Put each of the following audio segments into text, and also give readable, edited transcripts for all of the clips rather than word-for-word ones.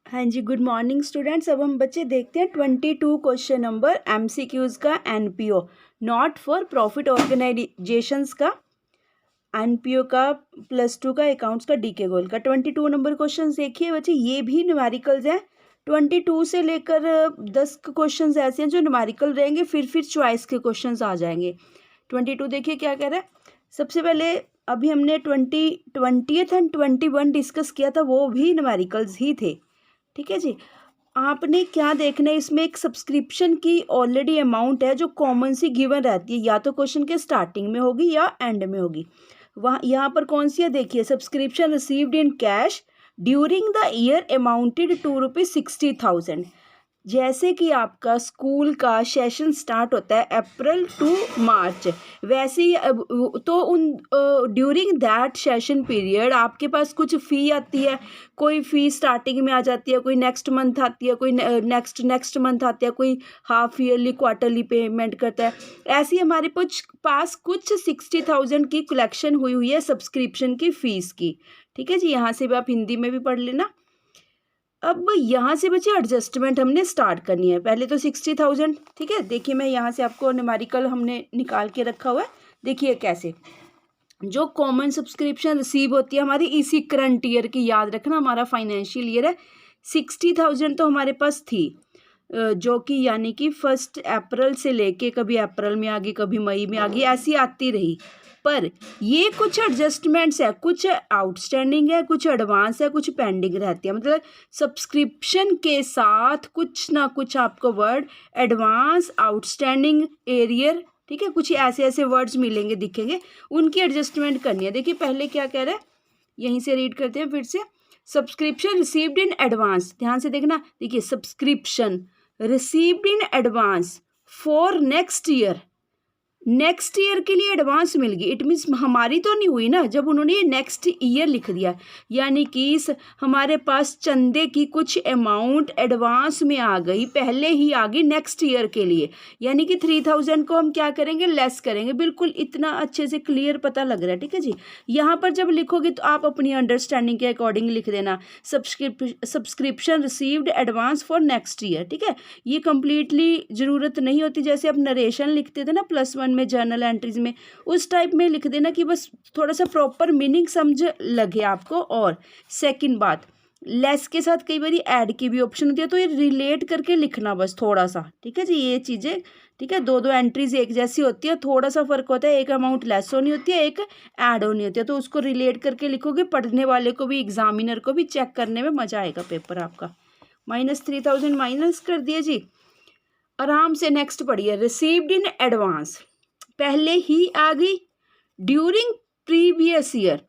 हाँ जी, good morning students. अब हम बच्चे देखते हैं 22 क्वेश्चन नंबर एमसीक्यूज़ का NPO not for profit organisations का एनपीओ का +2 का अकाउंट्स का डीके गोल का 22 नंबर क्वेश्चन देखिए बच्चे। ये भी न्यूमेरिकल्स हैं। 22 से लेकर 10 क्वेश्चन ऐसे हैं जो न्यूमेरिकल रहेंगे, फिर चॉइस के क्वेश्चन आ जाएंगे। 22 देखिए क्या कह रहा है। सबसे पहले अभी हमने 20th एंड 21 डिस्कस किया था, वो भी न्यूमेरिकल्स ही थे। ठीक है जी। आपने क्या देखना है, इसमें एक सब्सक्रिप्शन की ऑलरेडी अमाउंट है जो कॉमन सी गिवन रहती है, या तो क्वेश्चन के स्टार्टिंग में होगी या एंड में होगी। वहाँ यहाँ पर कौन सी है देखिए, subscription received in cash during the year amounted to ₹60,000। जैसे कि आपका स्कूल का सेशन स्टार्ट होता है अप्रैल टू मार्च, वैसे ही अब तो उन ड्यूरिंग दैट सेशन पीरियड आपके पास कुछ फ़ी आती है। कोई फ़ी स्टार्टिंग में आ जाती है, कोई नेक्स्ट मंथ आती है, कोई नेक्स्ट मंथ आती है, कोई हाफ ईयरली क्वार्टरली पेमेंट करता है। ऐसे ही हमारे पास कुछ 60,000 की कलेक्शन हुई है सब्सक्रिप्शन की फ़ीस की। ठीक है जी, यहाँ से भी आप हिंदी में भी पढ़ लेना। अब यहाँ से बच्चे एडजस्टमेंट हमने स्टार्ट करनी है। पहले तो 60,000, ठीक है। देखिए मैं यहाँ से आपको न्यूमेरिकल हमने निकाल के रखा हुआ है। देखिए कैसे, जो कॉमन सब्सक्रिप्शन रिसीव होती है हमारी इसी करंट ईयर की, याद रखना हमारा फाइनेंशियल ईयर है। 60,000 तो हमारे पास थी, जो कि यानी कि 1 अप्रैल से लेके कभी अप्रैल में आ गई, कभी मई में आ गई, ऐसी आती रही। पर ये कुछ एडजस्टमेंट्स है, कुछ आउटस्टैंडिंग है, कुछ एडवांस है, कुछ पेंडिंग रहती है। मतलब सब्सक्रिप्शन के साथ कुछ ना कुछ आपको वर्ड एडवांस, आउटस्टैंडिंग, एरियर, ठीक है, कुछ ऐसे ऐसे वर्ड्स मिलेंगे, दिखेंगे, उनकी एडजस्टमेंट करनी है। देखिए पहले क्या कह रहा है, यहीं से रीड करते हैं फिर से। सब्सक्रिप्शन रिसीव्ड इन एडवांस, ध्यान से देखना। देखिए subscription received in advance for next year, next year के लिए एडवांस मिल गई। इट मीन्स हमारी तो नहीं हुई ना, जब उन्होंने ये नेक्स्ट ईयर लिख दिया, यानी कि हमारे पास चंदे की कुछ अमाउंट एडवांस में आ गई, पहले ही आ गई नेक्स्ट ईयर के लिए। यानी कि 3,000 को हम क्या करेंगे, लेस करेंगे। बिल्कुल इतना अच्छे से क्लियर पता लग रहा है। ठीक है जी। यहाँ पर जब लिखोगे तो आप अपनी अंडरस्टैंडिंग के अकॉर्डिंग लिख देना, subscription received advance for next year. ठीक है, ये कंप्लीटली ज़रूरत नहीं होती, जैसे आप नरेशन लिखते थे ना +1 में जर्नल एंट्रीज में, उस टाइप में लिख देना कि बस थोड़ा सा प्रॉपर मीनिंग समझ लगे आपको। और सेकंड बात, लेस के साथ कई बार ऐड की भी ऑप्शन होती है, तो ये रिलेट करके लिखना बस थोड़ा सा। ठीक है जी, ये चीज़ें, ठीक है, दो एंट्रीज एक जैसी होती है, थोड़ा सा फर्क होता है, एक अमाउंट लेस होनी होती है, एक ऐड होनी होती है, तो उसको रिलेट करके लिखोगे, पढ़ने वाले को भी, एग्जामिनर को भी चेक करने में मजा आएगा पेपर आपका। -3,000 माइनस कर दिया जी, आराम से नेक्स्ट पढ़िए। रिसीव्ड इन एडवांस पहले ही आ गई, ड्यूरिंग प्रीवियस ईयर,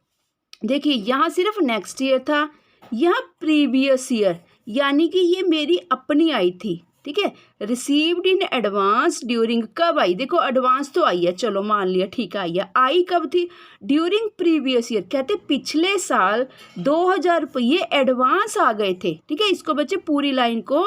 देखिए यहाँ सिर्फ नेक्स्ट ईयर था, यहाँ प्रीवियस ईयर, यानी कि ये मेरी अपनी आई थी। ठीक है, रिसीव्ड इन एडवांस ड्यूरिंग, कब आई, देखो एडवांस तो आई है, चलो मान लिया, ठीक है, आई है। आई कब थी, ड्यूरिंग प्रीवियस ईयर, कहते पिछले साल 2,000 रुपये एडवांस आ गए थे। ठीक है, इसको बच्चे पूरी लाइन को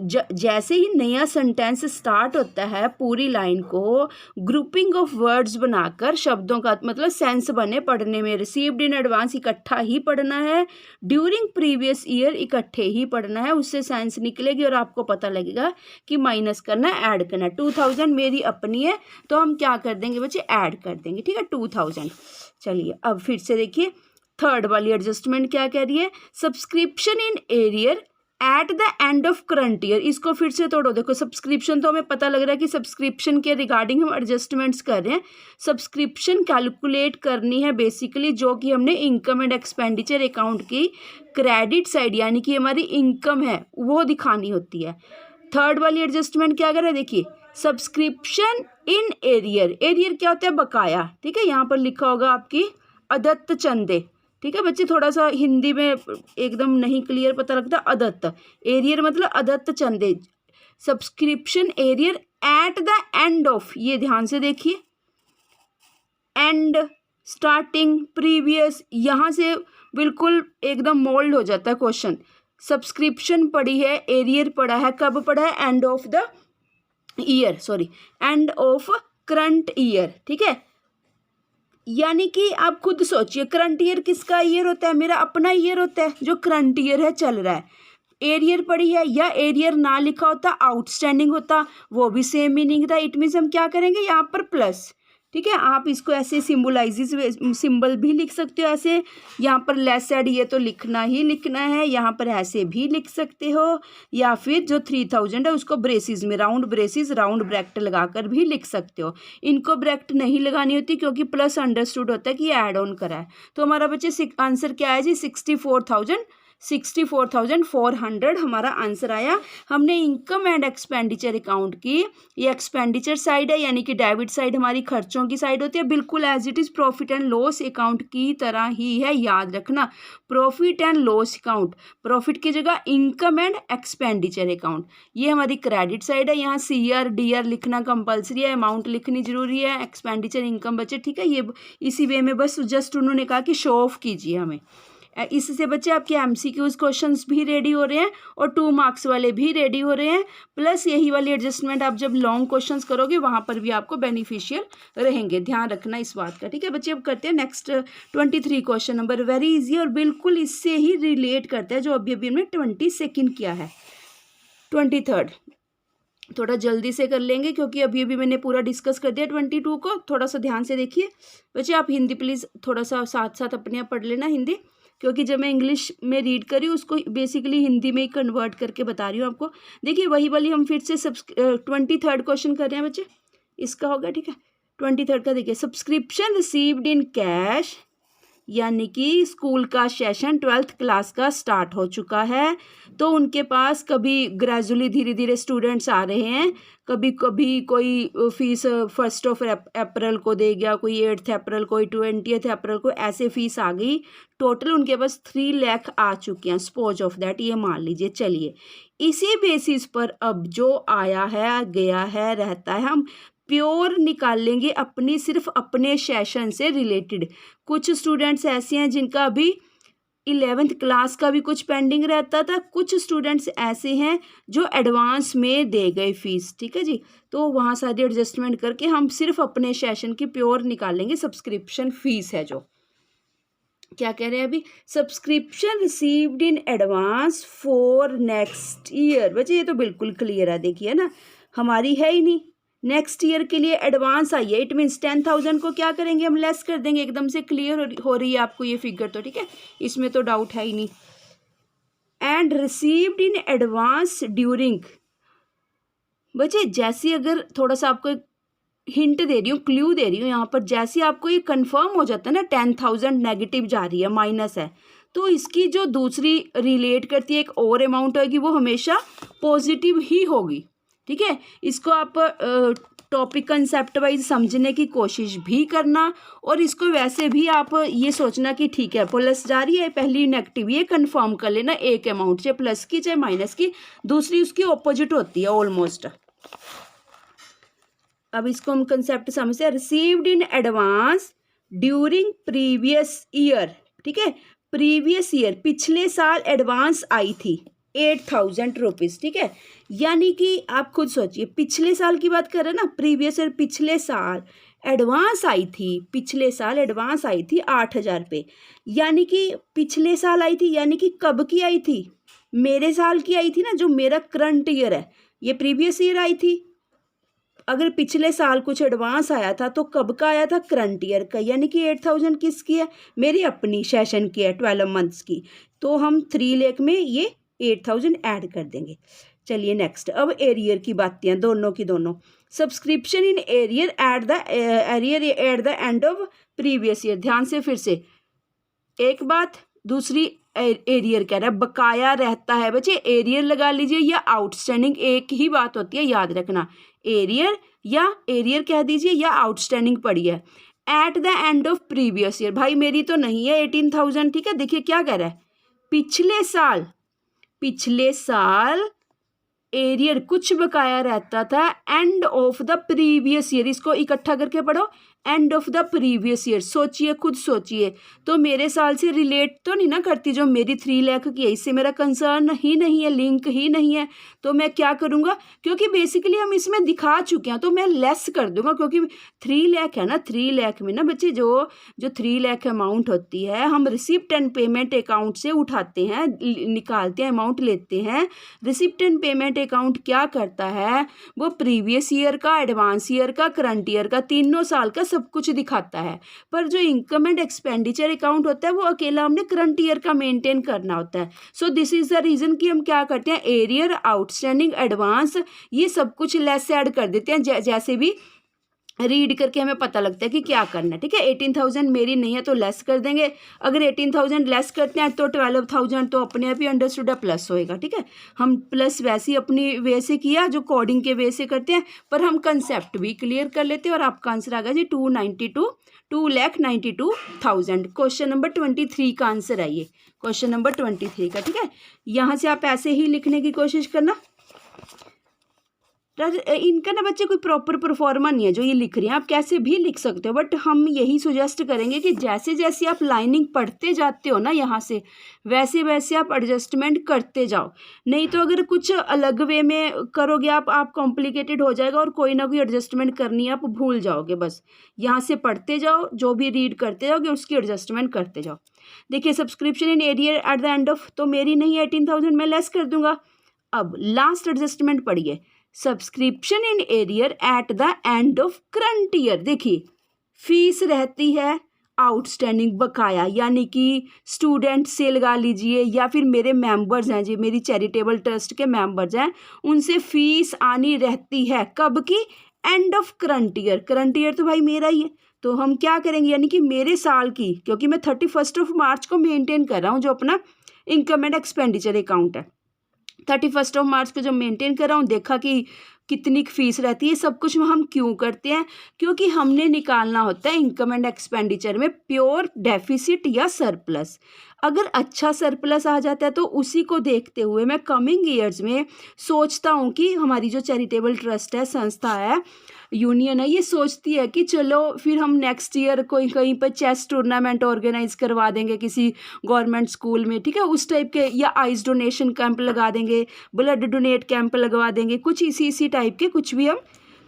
जैसे ही नया सेंटेंस स्टार्ट होता है, पूरी लाइन को ग्रुपिंग ऑफ वर्ड्स बनाकर शब्दों का मतलब सेंस बने पढ़ने में। रिसीव्ड इन एडवांस इकट्ठा ही पढ़ना है, ड्यूरिंग प्रीवियस ईयर इकट्ठे ही पढ़ना है, उससे सेंस निकलेगी और आपको पता लगेगा कि माइनस करना है, ऐड करना है। 2,000 मेरी अपनी है, तो हम क्या कर देंगे बच्चे, ऐड कर देंगे। ठीक है, 2,000। चलिए अब फिर से देखिए, थर्ड वाली एडजस्टमेंट क्या कह रही है, subscription in arrear at the end of current year. इसको फिर से तोड़ो, देखो सब्सक्रिप्शन तो हमें पता लग रहा है कि सब्सक्रिप्शन के रिगार्डिंग हम एडजस्टमेंट्स कर रहे हैं। सब्सक्रिप्शन कैलकुलेट करनी है बेसिकली, जो कि हमने इनकम एंड एक्सपेंडिचर अकाउंट की क्रेडिट साइड, यानी कि हमारी इनकम है, वो दिखानी होती है। थर्ड वाली एडजस्टमेंट क्या कर रहा है, देखिए सब्सक्रिप्शन इन एरियर, एरियर क्या होता है, बकाया। ठीक है, यहाँ पर लिखा होगा आपकी अदत्त चंदे। ठीक है बच्चे, थोड़ा सा हिंदी में एकदम नहीं क्लियर पता लगता, अदत्त, एरियर मतलब अदत्त चंदे। Subscription arrear at the end of, ये ध्यान से देखिए, एंड, स्टार्टिंग, प्रीवियस, यहाँ से बिल्कुल एकदम मोल्ड हो जाता है क्वेश्चन। सब्सक्रिप्शन पढ़ी है, एरियर पढ़ा है, कब पढ़ा है, end of the year, sorry end of current year. ठीक है, यानी कि आप खुद सोचिए, करंट ईयर किसका ईयर होता है, मेरा अपना ईयर होता है, जो करंट ईयर है चल रहा है। एरियर पड़ी है या एरियर ना लिखा होता आउटस्टैंडिंग होता, वो भी सेम मीनिंग था। इट मीन्स हम क्या करेंगे यहाँ पर प्लस, ठीक है। आप इसको ऐसे सिंबल भी लिख सकते हो, ऐसे यहाँ पर लेस साइड ये तो लिखना ही लिखना है, यहाँ पर ऐसे भी लिख सकते हो, या फिर जो 3000 है उसको ब्रेसिस में राउंड ब्रैकेट लगाकर भी लिख सकते हो। इनको ब्रैकेट नहीं लगानी होती क्योंकि प्लस अंडरस्टूड होता है कि ये ऐड ऑन करा है। तो हमारा बच्चे आंसर क्या है जी, 64,400 हमारा आंसर आया। हमने इनकम एंड एक्सपेंडिचर अकाउंट की, ये एक्सपेंडिचर साइड है यानी कि डेबिट साइड हमारी खर्चों की साइड होती है, बिल्कुल as it is profit and loss account की तरह ही है। याद रखना, profit and loss account, profit की जगह इनकम एंड एक्सपेंडिचर अकाउंट। ये हमारी क्रेडिट साइड है, यहाँ CR DR लिखना कंपलसरी है, अमाउंट लिखनी जरूरी है, एक्सपेंडिचर इनकम बचे, ठीक है। ये इसी वे में बस जस्ट उन्होंने कहा कि शो ऑफ कीजिए हमें। इससे बच्चे आपके MCQs क्वेश्चंस भी रेडी हो रहे हैं और 2 मार्क्स वाले भी रेडी हो रहे हैं, प्लस यही वाली एडजस्टमेंट आप जब लॉन्ग क्वेश्चंस करोगे वहाँ पर भी आपको बेनिफिशियल रहेंगे। ध्यान रखना इस बात का, ठीक है बच्चे। अब करते हैं next 23 question number, very easy और बिल्कुल इससे ही रिलेट करता है जो अभी हमने 22 किया है। 23 थोड़ा जल्दी से कर लेंगे क्योंकि अभी मैंने पूरा डिस्कस कर दिया 22 को। थोड़ा सा ध्यान से देखिए बच्चे, आप हिंदी प्लीज़ थोड़ा सा साथ साथ अपने आप पढ़ लेना हिंदी, क्योंकि जब मैं इंग्लिश में रीड कर रही हूँ उसको बेसिकली हिंदी में ही कन्वर्ट करके बता रही हूँ आपको। देखिए वही वाली हम फिर से 23 क्वेश्चन कर रहे हैं बच्चे, इसका होगा, ठीक है। 23 का देखिए, सब्सक्रिप्शन रिसीव्ड इन कैश, यानी कि स्कूल का सेशन 12th क्लास का स्टार्ट हो चुका है, तो उनके पास कभी ग्रेजुअली धीरे धीरे स्टूडेंट्स आ रहे हैं, कभी कभी कोई फीस 1 अप्रैल को दे गया, कोई 8 अप्रैल, कोई 20 अप्रैल को, ऐसे फीस आ गई। टोटल उनके पास 3 लाख आ चुके हैं, सपोज ऑफ दैट, ये मान लीजिए। चलिए इसी बेसिस पर अब जो आया है गया है रहता है, हम प्योर निकाल लेंगे अपनी, सिर्फ अपने सेशन से रिलेटेड। कुछ स्टूडेंट्स ऐसे हैं जिनका अभी 11th क्लास का भी कुछ पेंडिंग रहता था, कुछ स्टूडेंट्स ऐसे हैं जो एडवांस में दे गए फीस, ठीक है जी। तो वहाँ सारी एडजस्टमेंट करके हम सिर्फ अपने सेशन की प्योर निकाल लेंगे। सब्सक्रिप्शन फीस है जो, क्या कह रहे हैं अभी, subscription received in advance for next year. बच्चे ये तो बिल्कुल क्लियर है, देखिए ना, हमारी है ही नहीं, नेक्स्ट ईयर के लिए एडवांस आई है। इट मीन्स 10,000 को क्या करेंगे हम, लेस कर देंगे। एकदम से क्लियर हो रही है आपको ये फिगर तो, ठीक है, इसमें तो डाउट है ही नहीं। And received in advance during, बच्चे जैसे अगर थोड़ा सा आपको हिंट दे रही हूँ, क्ल्यू दे रही हूँ यहाँ पर, जैसे आपको ये कंफर्म हो जाता है ना 10,000 नेगेटिव जा रही है, माइनस है, तो इसकी जो दूसरी रिलेट करती है एक और अमाउंट होगी, वो हमेशा पॉजिटिव ही होगी, ठीक है। इसको आप टॉपिक कंसेप्ट वाइज समझने की कोशिश भी करना, और इसको वैसे भी आप ये सोचना कि ठीक है प्लस जा रही है, पहली नेगेटिव, ये कंफर्म कर लेना, एक अमाउंट चाहे प्लस की चाहे माइनस की, दूसरी उसकी ऑपोजिट होती है ऑलमोस्ट। अब इसको हम कंसेप्ट समझते हैं, received in advance during previous year, ठीक है। प्रीवियस ईयर, पिछले साल एडवांस आई थी 8,000 रुपीज़, ठीक है। यानी कि आप खुद सोचिए, पिछले साल की बात कर रहे हैं ना, प्रीवियस ईयर, पिछले साल एडवांस आई थी, पिछले साल एडवांस आई थी 8,000 रुपये, यानी कि पिछले साल आई थी, यानी कि कब की आई थी, मेरे साल की आई थी ना, जो मेरा करंट ईयर है, ये प्रीवियस ईयर आई थी। अगर पिछले साल कुछ एडवांस आया था तो कब का आया था, करंट ईयर का, यानी कि 8,000 किसकी है, मेरी अपनी सेशन की है, 12 मंथ्स की, तो हम 3 लाख में ये 8,000 ऐड कर देंगे। चलिए नेक्स्ट, अब एरियर की बातें हैं, दोनों की दोनों। Subscription in arrear at the end of previous year, ध्यान से फिर से एक बात, दूसरी एरियर कह रहा है बकाया रहता है। बच्चे एरियर लगा लीजिए या आउटस्टैंडिंग, एक ही बात होती है, याद रखना, एरियर या एरियर कह दीजिए या आउटस्टैंडिंग पड़ी है। At the end of previous year, भाई मेरी तो नहीं है 18,000, ठीक है। देखिए क्या कह रहा है, पिछले साल एरियर कुछ बकाया रहता था end of the previous year, इसको इकट्ठा करके पढ़ो, end of the previous year. सोचिए, खुद सोचिए, तो मेरे साल से रिलेट तो नहीं ना करती जो मेरी 3 लाख की है, इससे मेरा कंसर्न ही नहीं है, लिंक ही नहीं है। तो मैं क्या करूँगा, क्योंकि बेसिकली हम इसमें दिखा चुके हैं तो मैं लेस कर दूंगा, क्योंकि 3 लाख है ना, 3 लाख में ना बच्चे जो 3 लाख अमाउंट होती है हम रिसिप्ट एंड पेमेंट अकाउंट से उठाते हैं, निकालते हैं, अमाउंट लेते हैं। रिसिप्ट एंड पेमेंट अकाउंट क्या करता है, वो प्रीवियस ईयर का, एडवांस ईयर का, करंट ईयर का, तीनों साल का सब कुछ दिखाता है। पर जो इनकम एंड एक्सपेंडिचर अकाउंट होता है वो अकेला हमने करंट ईयर का मेंटेन करना होता है। So this is the reason कि हम क्या करते हैं, एरियर, आउटस्टैंडिंग, एडवांस, ये सब कुछ लेस ऐड कर देते हैं। जैसे भी रीड करके हमें पता लगता है कि क्या करना है। ठीक है, 18,000 मेरी नहीं है तो लेस कर देंगे। अगर 18,000 लेस करते हैं तो 12,000 तो अपने आप ही अंडरस्टूड प्लस होएगा। ठीक है, हम प्लस वैसे ही अपनी वे से किया जो कोडिंग के वे से करते हैं, पर हम कंसेप्ट भी क्लियर कर लेते हैं। और आपका आंसर आ गया जी 2,92,000। क्वेश्चन नंबर 23 का आंसर आइए, क्वेश्चन नंबर 23 का। ठीक है, यहाँ से आप ऐसे ही लिखने की कोशिश करना। इनका ना बच्चे कोई प्रॉपर परफॉर्मा नहीं है जो ये लिख रही हैं, आप कैसे भी लिख सकते हो, बट हम यही सुजेस्ट करेंगे कि जैसे जैसे आप लाइनिंग पढ़ते जाते हो ना यहाँ से, वैसे वैसे आप एडजस्टमेंट करते जाओ। नहीं तो अगर कुछ अलग वे में करोगे आप कॉम्प्लिकेटेड हो जाएगा और कोई ना कोई एडजस्टमेंट करनी है आप भूल जाओगे। बस यहाँ से पढ़ते जाओ, जो भी रीड करते जाओगे उसकी एडजस्टमेंट करते जाओ। देखिए, subscription in arrear at the end of, तो मेरी नहीं है 18,000, मैं लेस कर दूंगा। अब लास्ट एडजस्टमेंट पढ़िए, subscription in arrear at the end of current year. देखिए, फीस रहती है आउटस्टैंडिंग बकाया, यानी कि स्टूडेंट से लगा लीजिए या फिर मेरे मेंबर्स हैं जी, मेरी चैरिटेबल ट्रस्ट के मेंबर्स हैं, उनसे फीस आनी रहती है कब की, end of current year. Current year तो भाई मेरा ही है, तो हम क्या करेंगे, यानी कि मेरे साल की, क्योंकि मैं 31 मार्च को मेंटेन कर रहा हूँ जो अपना इनकम एंड एक्सपेंडिचर अकाउंट है। 31 मार्च को जब मेंटेन कर रहा हूँ, देखा कि कितनी फीस रहती है। सब कुछ हम क्यों करते हैं, क्योंकि हमने निकालना होता है इनकम एंड एक्सपेंडिचर में प्योर डेफिसिट या सरप्लस। अगर अच्छा सरप्लस आ जाता है तो उसी को देखते हुए मैं कमिंग ईयर्स में सोचता हूँ कि हमारी जो चैरिटेबल ट्रस्ट है, संस्था है, यूनियन है, ये सोचती है कि चलो फिर हम नेक्स्ट ईयर कोई कहीं पर चेस टूर्नामेंट ऑर्गेनाइज करवा देंगे किसी गवर्नमेंट स्कूल में। ठीक है, उस टाइप के, या आइस डोनेशन कैंप लगा देंगे, ब्लड डोनेट कैंप लगवा देंगे, कुछ इसी टाइप के कुछ भी हम,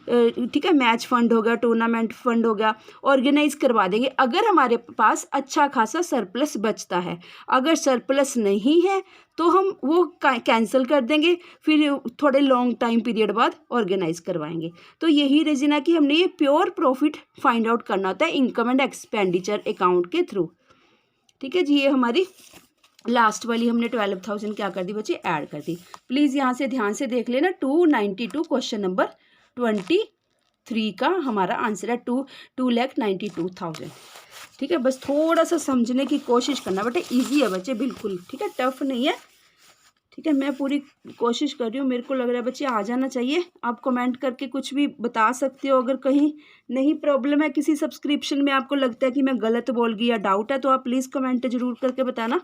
ठीक है, मैच फंड होगा, टूर्नामेंट फंड होगा, ऑर्गेनाइज करवा देंगे अगर हमारे पास अच्छा खासा सरप्लस बचता है। अगर सरप्लस नहीं है तो हम वो कैंसिल कर देंगे, फिर थोड़े लॉन्ग टाइम पीरियड बाद ऑर्गेनाइज करवाएंगे। तो यही रीज़न है कि हमने ये प्योर प्रॉफिट फाइंड आउट करना होता है इनकम एंड एक्सपेंडिचर अकाउंट के थ्रू। ठीक है जी, ये हमारी लास्ट वाली हमने 12,000 क्या कर दी बच्चे, ऐड कर दी। प्लीज़ यहाँ से ध्यान से देख लेना, 292 क्वेश्चन नंबर 23 का हमारा आंसर है 2,92,000। ठीक है, बस थोड़ा सा समझने की कोशिश करना, बट इजी है बच्चे, बिल्कुल। ठीक है, टफ नहीं है। ठीक है, मैं पूरी कोशिश कर रही हूँ, मेरे को लग रहा है बच्चे आ जाना चाहिए। आप कमेंट करके कुछ भी बता सकते हो, अगर कहीं नहीं प्रॉब्लम है किसी सब्सक्रिप्शन में, आपको लगता है कि मैं गलत बोल गई या डाउट है, तो आप प्लीज़ कमेंट जरूर करके बताना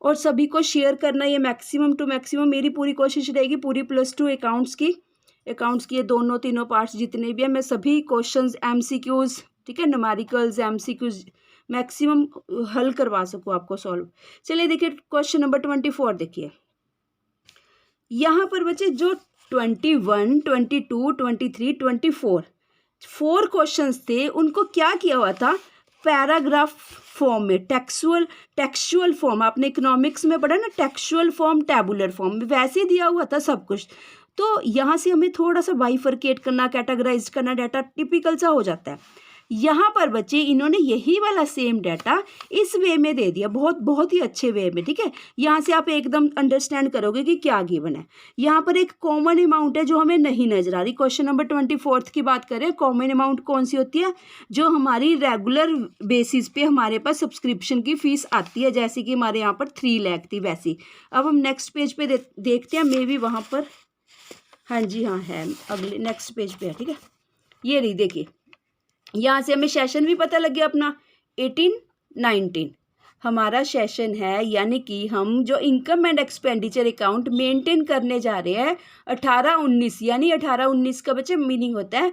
और सभी को शेयर करना। ये मैक्सिमम टू मैक्सिमम मेरी पूरी कोशिश रहेगी, पूरी +2 अकाउंट्स की ये दोनों तीनों पार्ट्स जितने भी हैं, मैं सभी क्वेश्चंस, MCQs, ठीक है, न्यूमेरिकल्स, MCQs मैक्सिमम हल करवा सकूँ आपको सॉल्व। चलिए देखिए, क्वेश्चन नंबर 24 देखिए। यहाँ पर बच्चे जो 21, 22, 23, 24 4 क्वेश्चंस थे, उनको क्या किया हुआ था, पैराग्राफ फॉर्म में, टेक्सचुअल फॉर्म, आपने इकोनॉमिक्स में पढ़ा ना, टेक्सचुअल फॉर्म, टैबुलर फॉर्म, वैसे दिया हुआ था सब कुछ। तो यहाँ से हमें थोड़ा सा बाइफरकेट करना, कैटेगराइज करना, डाटा टिपिकल सा हो जाता है। यहाँ पर बच्चे इन्होंने यही वाला सेम डाटा इस वे में दे दिया, बहुत ही अच्छे वे में। ठीक है, यहाँ से आप एकदम अंडरस्टैंड करोगे कि क्या गिवन है। यहाँ पर एक कॉमन अमाउंट है जो हमें नहीं नजर आ रही। क्वेश्चन नंबर 24 की बात करें, कॉमन अमाउंट कौन सी होती है, जो हमारी रेगुलर बेसिस पे हमारे पास सब्सक्रिप्शन की फीस आती है, जैसे कि हमारे यहाँ पर 3 लाख थी वैसी। अब हम नेक्स्ट पेज पे देखते हैं, मे बी वहाँ पर, हाँ जी हाँ है, अगले नेक्स्ट पेज पे है। ठीक है, ये रही, देखिए यहाँ से हमें सेशन भी पता लग गया अपना, 18, 19 हमारा सेशन है, यानी कि हम जो income and expenditure account maintain करने जा रहे हैं 18, 19, यानी 18, 19 का बच्चे मीनिंग होता है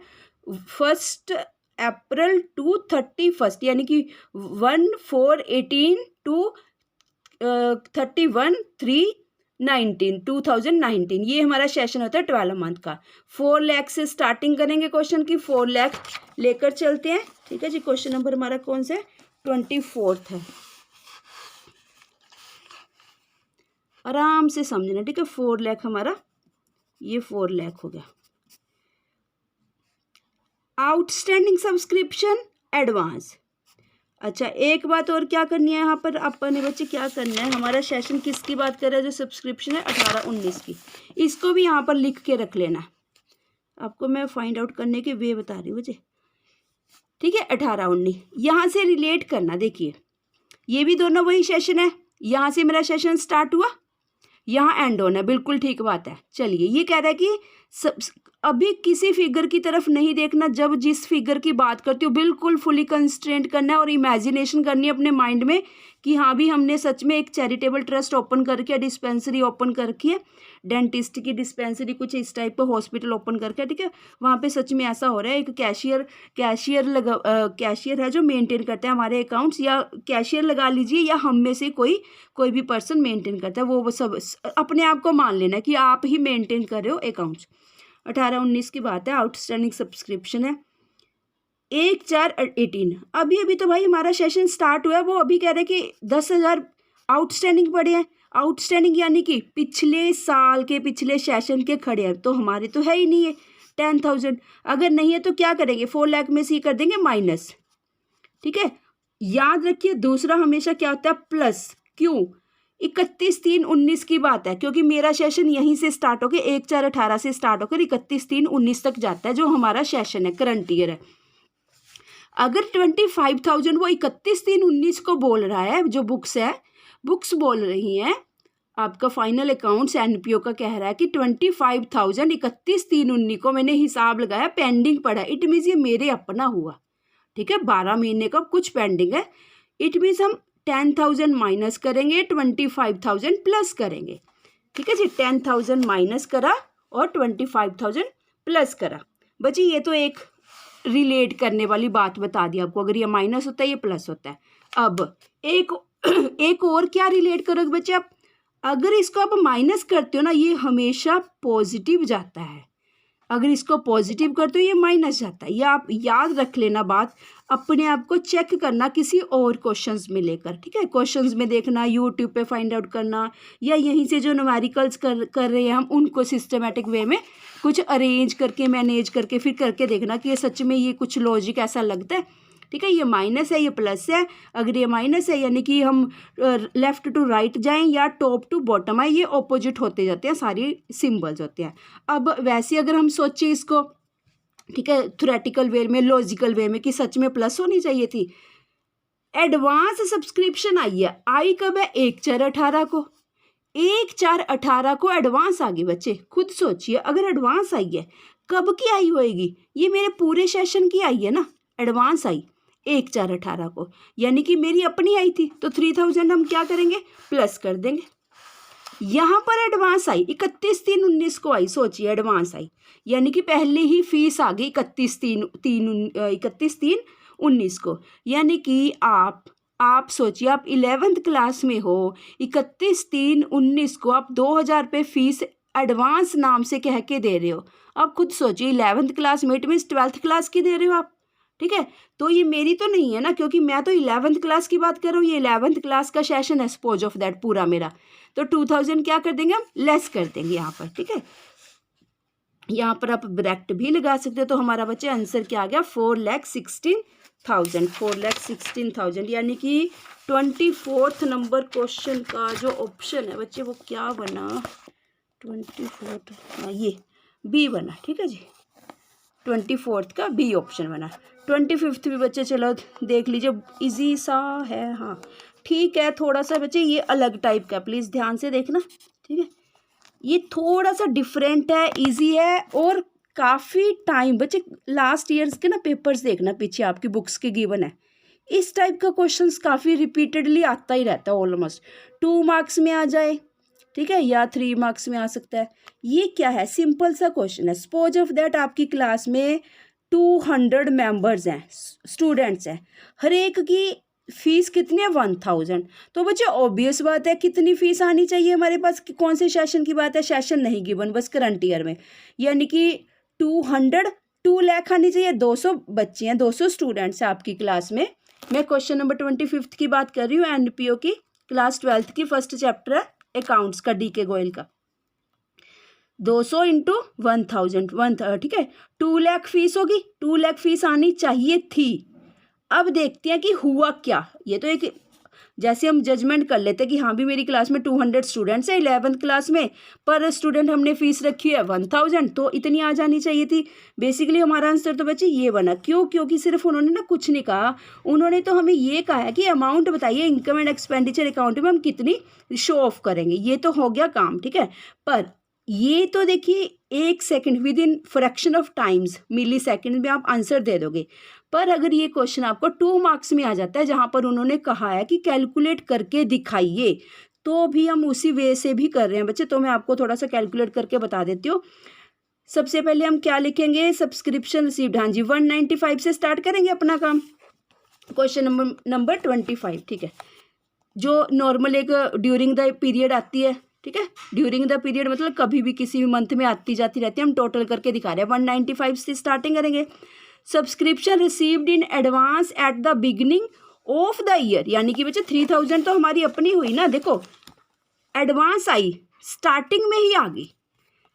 फर्स्ट अप्रैल टू 31, यानी कि 1/4/18 टू 31/3/19 2019, ये हमारा सेशन होता है 12 मंथ का। 4 लाख से स्टार्टिंग करेंगे क्वेश्चन की, 4 लाख लेकर चलते हैं। ठीक है जी, क्वेश्चन नंबर हमारा कौन सा है? 24 है। आराम से समझना, ठीक है। 4 लाख हमारा, ये 4 लाख हो गया। Outstanding subscription advance. अच्छा, एक बात और क्या करनी है यहाँ पर अपन ने बच्चे, क्या करना है, हमारा सेशन किसकी बात कर रहा है? जो सब्सक्रिप्शन है 18-19 की, इसको भी यहाँ पर लिख के रख लेना। आपको मैं फाइंड आउट करने के वे बता रही हूँ बच्चे, ठीक है। 18-19 यहाँ से रिलेट करना। देखिए ये भी दोनों वही सेशन है, यहाँ से मेरा सेशन स्टार्ट हुआ, यहाँ एंड होना है, बिल्कुल ठीक बात है। चलिए, ये कह रहा है कि अभी किसी फिगर की तरफ नहीं देखना, जब जिस फिगर की बात करती हो बिल्कुल फुली कंस्ट्रेंट करना है और इमेजिनेशन करनी है अपने माइंड में कि हाँ भी हमने सच में एक चैरिटेबल ट्रस्ट ओपन करके, डिस्पेंसरी ओपन करके है, डेंटिस्ट की डिस्पेंसरी कुछ इस टाइप का हॉस्पिटल ओपन करके, ठीक है। वहाँ पे सच में ऐसा हो रहा है, एक कैशियर है जो मेंटेन करता है हमारे अकाउंट्स, या कैशियर लगा लीजिए, या हम में से कोई भी पर्सन मेंटेन करता है, वो सब अपने आप को मान लेना कि आप ही मेंटेन कर रहे हो अकाउंट्स। 18-19 की बात है, आउटस्टैंडिंग सब्सक्रिप्शन है 1/4/18। अभी तो भाई हमारा सेशन स्टार्ट हुआ है, वो अभी कह रहे हैं कि 10,000 आउटस्टैंडिंग पड़े हैं। आउटस्टैंडिंग यानी कि पिछले साल के पिछले सेशन के खड़े हैं, तो हमारे तो है ही नहीं है 10,000। अगर नहीं है तो क्या करेंगे? 4 लाख में से ही कर देंगे माइनस, ठीक है। याद रखिए दूसरा हमेशा क्या होता है? प्लस। क्यों? 31/3/19 की बात है, क्योंकि मेरा सेशन यहीं से स्टार्ट होकर 1/4/18 से स्टार्ट होकर 31/3/19 तक जाता है, जो हमारा सेशन है, करंट ईयर है। अगर 25,000 वो 31/3/19 को बोल रहा है, जो बुक्स बोल रही हैं, आपका फाइनल अकाउंट्स एनपीओ का कह रहा है कि 25,000 31/3/19 को मैंने हिसाब लगाया, पेंडिंग पड़ा। इट मीन्स ये मेरे अपना हुआ, ठीक है। 12 महीने का कुछ पेंडिंग है। इट मीन्स हम 10,000 माइनस करेंगे, 25,000 प्लस करेंगे, ठीक है जी। 10,000 माइनस करा और 25,000 प्लस करा। बच्ची ये तो एक रिलेट करने वाली बात बता दी आपको, अगर ये माइनस होता है ये प्लस होता है। अब एक और क्या रिलेट करोगे बच्चे आप? अगर इसको आप माइनस करते हो ना, ये हमेशा पॉजिटिव जाता है। अगर इसको पॉजिटिव करते हो ये माइनस जाता है। ये आप याद रख लेना बात, अपने आप को चेक करना किसी और क्वेश्चंस में लेकर, ठीक है। क्वेश्चंस में देखना, यूट्यूब पे फाइंड आउट करना, या यहीं से जो न्यूमेरिकल्स कर रहे हैं हम, उनको सिस्टमेटिक वे में कुछ अरेंज करके, मैनेज करके फिर करके देखना कि ये सच में ये कुछ लॉजिक ऐसा लगता है, ठीक है। ये माइनस है, ये प्लस है। अगर ये माइनस है यानी कि हम लेफ्ट टू राइट जाएं या टॉप टू बॉटम आए, ये ऑपोजिट होते जाते हैं, सारी सिंबल्स होते हैं। अब वैसे अगर हम सोचें इसको, ठीक है, थ्योरेटिकल वे में, लॉजिकल वे में, कि सच में प्लस होनी चाहिए थी। एडवांस सब्सक्रिप्शन आई है, आई कब है? 1/4/18 को। 1/4/18 को एडवांस आ गई बच्चे, खुद सोचिए। अगर एडवांस आई है, कब की आई होएगी? ये मेरे पूरे सेशन की आई है ना, एडवांस आई 1/4/18 को, यानी कि मेरी अपनी आई थी, तो 3,000 हम क्या करेंगे? प्लस कर देंगे। यहाँ पर एडवांस आई 31/3/19 को आई, सोचिए एडवांस आई, यानी कि पहले ही फीस आ गई 31/3/19 को। यानी कि आप सोचिए, आप 11th क्लास में हो, 31/3/19 को आप 2,000 रुपये फीस एडवांस नाम से कह के दे रहे हो। अब खुद सोचिए, 11th क्लास में, इट मीन्स 12th क्लास की दे रहे हो आप, ठीक है। तो ये मेरी तो नहीं है ना, क्योंकि मैं तो 11th क्लास की बात कर रहा हूँ, ये 11th क्लास का सेशन है, सपोज ऑफ दैट पूरा मेरा। तो 2,000 क्या कर देंगे हम? लेस कर देंगे यहाँ पर, ठीक है। यहाँ पर आप ब्रैकेट भी लगा सकते हो। तो हमारा बच्चे आंसर क्या आ गया? 4,16,000, 4,16,000, यानी कि 24th नंबर क्वेश्चन का जो ऑप्शन है बच्चे, वो क्या बना? 24th, हाँ ये बी बना, ठीक है जी। 24th का बी ऑप्शन बना। 25th भी बच्चे चलो देख लीजिए, इजी सा है, हाँ ठीक है। थोड़ा सा बच्चे ये अलग टाइप का, प्लीज़ ध्यान से देखना, ठीक है। ये थोड़ा सा डिफरेंट है, इजी है, और काफ़ी टाइम बच्चे लास्ट ईयर्स के ना पेपर्स देखना, पीछे आपकी बुक्स के गिवन है। इस टाइप का क्वेश्चंस काफ़ी रिपीटेडली आता ही रहता है, ऑलमोस्ट 2 मार्क्स में आ जाए, ठीक है, या 3 मार्क्स में आ सकता है। ये क्या है? सिंपल सा क्वेश्चन है। सपोज ऑफ दैट आपकी क्लास में 200 मेंबर्स हैं, स्टूडेंट्स हैं, हर एक की फीस कितनी है 1000। तो बच्चे ऑब्वियस बात है कितनी फीस आनी चाहिए हमारे पास, कि कौन से सेशन की बात है, सेशन नहीं गिवन, बस करंट ईयर में, यानी कि 2 लाख आनी चाहिए। 200 बच्चे हैं, 200 स्टूडेंट्स हैं आपकी क्लास में। मैं क्वेश्चन नंबर 25 की बात कर रही हूँ, एनपीओ की, क्लास 12th की, फर्स्ट चैप्टर है अकाउंट्स का, डी के गोयल का। 200 इंटू 1000, ठीक है, 2 लाख फीस होगी, 2 लाख फीस आनी चाहिए थी। अब देखते हैं कि हुआ क्या। ये तो एक जैसे हम जजमेंट कर लेते हैं कि हाँ भी मेरी क्लास में 200 स्टूडेंट्स हैं 11th क्लास में, पर स्टूडेंट हमने फीस रखी है 1000, तो इतनी आ जानी चाहिए थी। बेसिकली हमारा आंसर तो बच्चे ये बना। क्यों? क्योंकि सिर्फ उन्होंने ना कुछ नहीं कहा, उन्होंने तो हमें ये कहा है कि अमाउंट बताइए इनकम एंड एक्सपेंडिचर अकाउंट में हम कितनी शो ऑफ करेंगे। ये तो हो गया काम, ठीक है। पर ये तो देखिए 1 second, within fraction of times, millisecond में आप आंसर दे दोगे। पर अगर ये क्वेश्चन आपको 2 मार्क्स में आ जाता है, जहाँ पर उन्होंने कहा है कि कैलकुलेट करके दिखाइए, तो भी हम उसी वे से भी कर रहे हैं बच्चे। तो मैं आपको थोड़ा सा कैलकुलेट करके बता देती हूँ। सबसे पहले हम क्या लिखेंगे, सब्सक्रिप्शन रिसीव्ड, हाँ जी 195 से स्टार्ट करेंगे अपना काम। क्वेश्चन नंबर 25, ठीक है, जो नॉर्मल एक ड्यूरिंग द पीरियड आती है, ठीक है, ड्यूरिंग द पीरियड मतलब कभी भी किसी भी मंथ में आती जाती रहती है, हम टोटल करके दिखा रहे हैं। 195 से स्टार्टिंग करेंगे। Subscription received in advance at the beginning of the year, यानी कि बच्चे 3000 तो हमारी अपनी हुई ना, देखो एडवांस आई स्टार्टिंग में ही आ गई,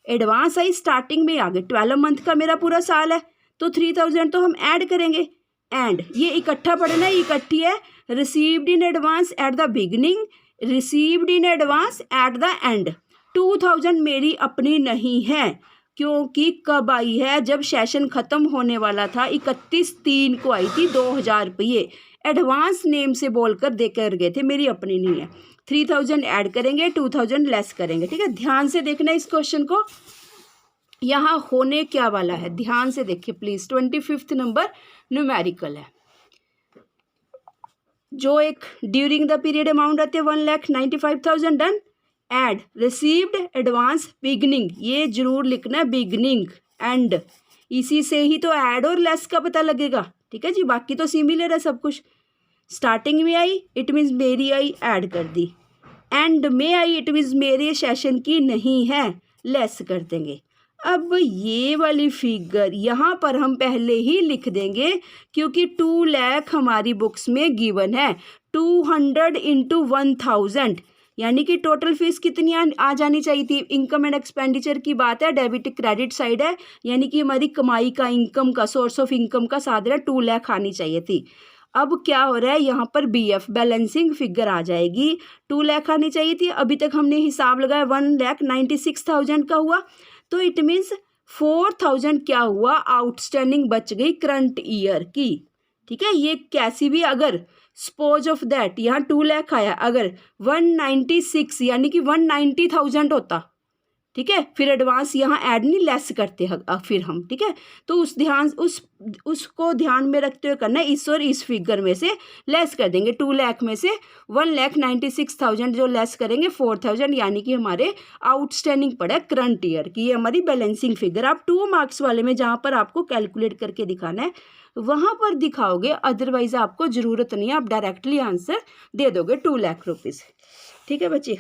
एडवांस आई स्टार्टिंग में आ गई। 12 मंथ का मेरा पूरा साल है, तो 3000 तो हम ऐड करेंगे। एंड ये इकट्ठा पढ़ना, इकट्ठी है, received in advance at the beginning, received in advance at the end. 2000 मेरी अपनी नहीं है, क्योंकि कब आई है, जब सेशन खत्म होने वाला था, 31/3 को आई थी 2000 रुपये, एडवांस नेम से बोलकर देकर गए थे, मेरी अपनी नहीं है। 3000 ऐड करेंगे, 2000 लेस करेंगे, ठीक है। ध्यान से देखना इस क्वेश्चन को, यहाँ होने क्या वाला है, ध्यान से देखिए प्लीज। 25 नंबर न्यूमेरिकल है, जो एक ड्यूरिंग द पीरियड अमाउंट आती है 1,95,000 done. Add received advance beginning, ये जरूर लिखना है, बिगनिंग एंड, इसी से ही तो ऐड और लेस का पता लगेगा, ठीक है जी। बाकी तो सिमिलर है सब कुछ। स्टार्टिंग में आई इट मीन्स मेरी आई, ऐड कर दी। एंड में आई इट मीन्स मेरे सेशन की नहीं है, लेस कर देंगे। अब ये वाली फिगर यहाँ पर हम पहले ही लिख देंगे, क्योंकि 2 लाख हमारी बुक्स में गिवन है। 200 इंटू 1000, यानी कि टोटल फीस कितनी आ जानी चाहिए थी। इनकम एंड एक्सपेंडिचर की बात है, डेबिट क्रेडिट साइड है, यानी कि हमारी कमाई का, इनकम का, सोर्स ऑफ इनकम का साधन है, 2 लाख आनी चाहिए थी। अब क्या हो रहा है यहाँ पर, BF बैलेंसिंग फिगर आ जाएगी, 2 लाख आनी चाहिए थी। अभी तक हमने हिसाब लगाया 1,96,000 का हुआ, तो इट मीन्स 4000 क्या हुआ, आउटस्टैंडिंग बच गई करंट ईयर की, ठीक है। ये कैसी भी, अगर सपोज ऑफ दैट यहाँ 2 लाख आया, अगर 196 यानी कि 190,000 होता, ठीक है, फिर एडवांस यहाँ ऐड नहीं, लेस करते फिर हम, ठीक है। तो उसको ध्यान में रखते हुए करना है, इस और इस फिगर में से लेस कर देंगे। 2 लाख में से 1,96,000 जो लेस करेंगे 4000, यानी कि हमारे आउटस्टैंडिंग पड़ा करंट ईयर की। ये हमारी बैलेंसिंग फिगर। आप 2 मार्क्स वाले में जहाँ पर आपको कैलकुलेट करके दिखाना है वहाँ पर दिखाओगे, अदरवाइज आपको ज़रूरत नहीं है, आप डायरेक्टली आंसर दे दोगे 2 लाख रुपीज़, ठीक है बच्चे।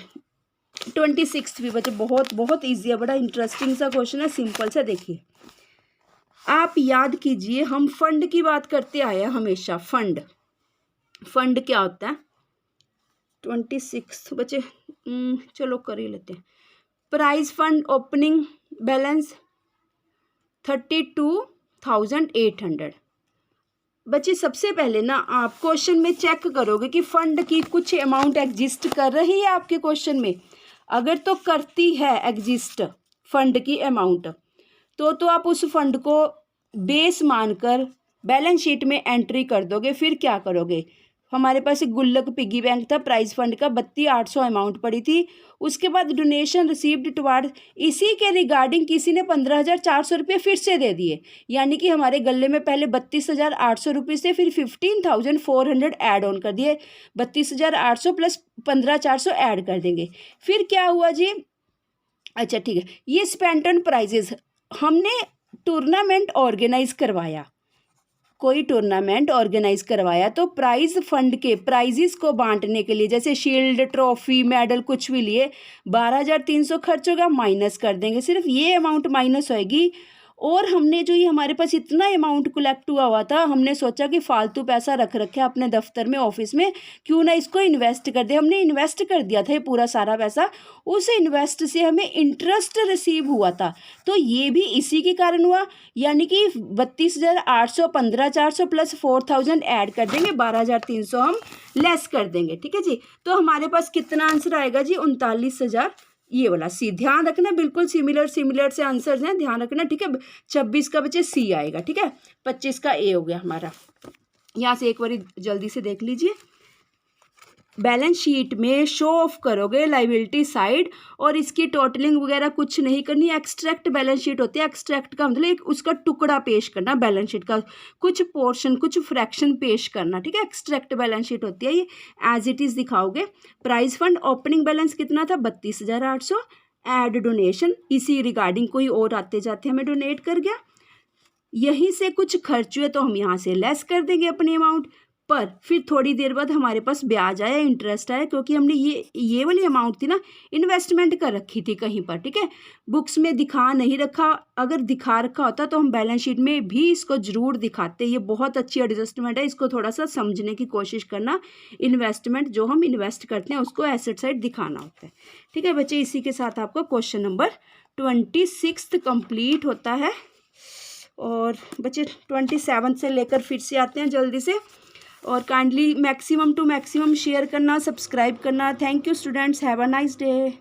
26 भी बच्चे बहुत बहुत ईजी है, बड़ा इंटरेस्टिंग सा क्वेश्चन है, सिंपल सा। देखिए आप याद कीजिए, हम फंड की बात करते आए हैं हमेशा। फंड क्या होता है, 26 बच्चे चलो कर ही लेते हैं। Prize fund opening balance 32,800। बच्चे सबसे पहले ना आप क्वेश्चन में चेक करोगे कि फंड की कुछ अमाउंट एग्जिस्ट कर रही है आपके क्वेश्चन में। अगर तो करती है एग्जिस्ट फंड की अमाउंट, तो आप उस फंड को बेस मानकर बैलेंस शीट में एंट्री कर दोगे। फिर क्या करोगे, हमारे पास एक गुल्लक पिगी बैंक था, प्राइस फंड का 32,800 अमाउंट पड़ी थी। उसके बाद डोनेशन रिसीव्ड टुवार्ड, इसी के रिगार्डिंग किसी ने 15,400 रुपये फिर से दे दिए, यानी कि हमारे गले में पहले 32,800 रुपये से फिर 15,400 ऐड ऑन कर दिए। 32,800 प्लस 15,400 ऐड कर देंगे। फिर क्या हुआ जी, अच्छा ठीक है, ये स्पेंट ऑन प्राइजेस, हमने टूर्नामेंट ऑर्गेनाइज करवाया, कोई टूर्नामेंट ऑर्गेनाइज करवाया तो प्राइज फंड के प्राइजेस को बांटने के लिए, जैसे शील्ड, ट्रॉफी, मेडल कुछ भी लिए, 12,300 खर्च होगा, माइनस कर देंगे, सिर्फ ये अमाउंट माइनस होएगी। और हमने जो ये हमारे पास इतना अमाउंट कलेक्ट हुआ था, हमने सोचा कि फालतू पैसा रख रखे अपने दफ्तर में, ऑफिस में, क्यों ना इसको इन्वेस्ट कर दे। हमने इन्वेस्ट कर दिया था ये पूरा सारा पैसा, उस इन्वेस्ट से हमें इंटरेस्ट रिसीव हुआ था, तो ये भी इसी के कारण हुआ। यानी कि 32,800, 15,400 प्लस 4,000 ऐड कर देंगे, 12,300 हम लेस कर देंगे। ठीक है जी, तो हमारे पास कितना आंसर आएगा जी? 39,000। ये वाला सी, ध्यान रखना, बिल्कुल सिमिलर से आंसर्स हैं, ध्यान रखना। ठीक है, 26 का बच्चे सी आएगा। ठीक है, 25 का ए हो गया हमारा। यहाँ से एक बार जल्दी से देख लीजिए, बैलेंस शीट में शो ऑफ करोगे लाइबिलिटी साइड, और इसकी टोटलिंग वगैरह कुछ नहीं करनी। एक्सट्रैक्ट बैलेंस शीट होती है, एक्सट्रैक्ट का मतलब एक उसका टुकड़ा पेश करना, बैलेंस शीट का कुछ पोर्शन, कुछ फ्रैक्शन पेश करना। ठीक है, एक्सट्रैक्ट बैलेंस शीट होती है ये, एज इट इज़ दिखाओगे। प्राइस फंड ओपनिंग बैलेंस कितना था? 32,800। एड डोनेशन, इसी रिगार्डिंग कोई और आते जाते हमें डोनेट कर गया, यहीं से कुछ खर्च हुए तो हम यहाँ से लेस कर देंगे अपनी अमाउंट पर। फिर थोड़ी देर बाद हमारे पास ब्याज आया, इंटरेस्ट आया, क्योंकि हमने ये वाली अमाउंट थी ना, इन्वेस्टमेंट कर रखी थी कहीं पर। ठीक है, बुक्स में दिखा नहीं रखा, अगर दिखा रखा होता तो हम बैलेंस शीट में भी इसको जरूर दिखाते। ये बहुत अच्छी एडजस्टमेंट है, इसको थोड़ा सा समझने की कोशिश करना। इन्वेस्टमेंट जो हम इन्वेस्ट करते हैं उसको एसेट साइड दिखाना होता है। ठीक है बच्चे, इसी के साथ आपका क्वेश्चन नंबर 26 कंप्लीट होता है। और बच्चे 27 से लेकर फिर से आते हैं जल्दी से, और kindly maximum to maximum share करना, सब्सक्राइब करना। Thank you students, have a nice day.